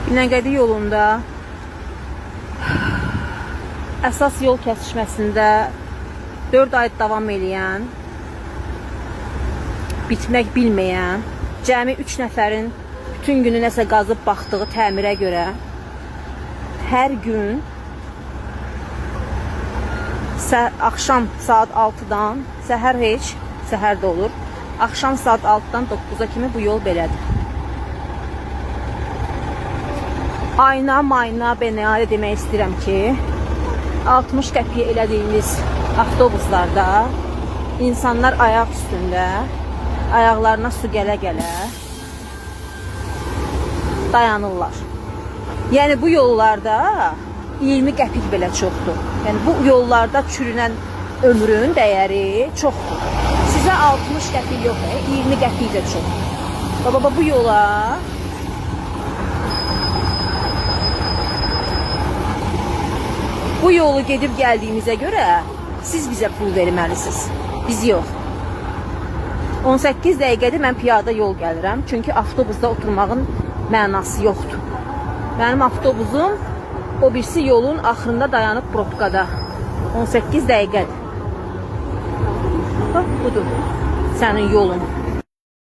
Binəqədi yolunda əsas yol kəsişməsində 4 ay davam edən, bitmək bilməyən, cəmi 3 nəfərin bütün günü nəsə qazıb baxdığı təmirə görə hər gün axşam saat 6-dan, səhər heç, səhər də olur, axşam saat 6-dan 9-a kimi bu yol belədir. Ayna, mayna, benaya demək istəyirəm ki, 60 qəpiyə elədiyimiz avtobuslarda insanlar ayaq üstündə, ayaqlarına su gələ-gələ dayanırlar. Yəni bu yollarda 20 qəpik belə çoxdur. Yəni bu yollarda çürünən ömrün dəyəri çoxdur. Sizə 60 qəpik yox, 20 qəpik də çoxdur. Baba bu yola bu yolu gedib gəldiyimizə görə siz bizə pul verməlisiniz. Biz yox. 18 dəqiqədir mən piyada yol gəlirəm. Çünki avtobusda oturmağın mənası yoxdur. Mənim avtobusum o birisi yolun axırında dayanıb probkada. 18 dəqiqədir. Bax, budur sənin yolun.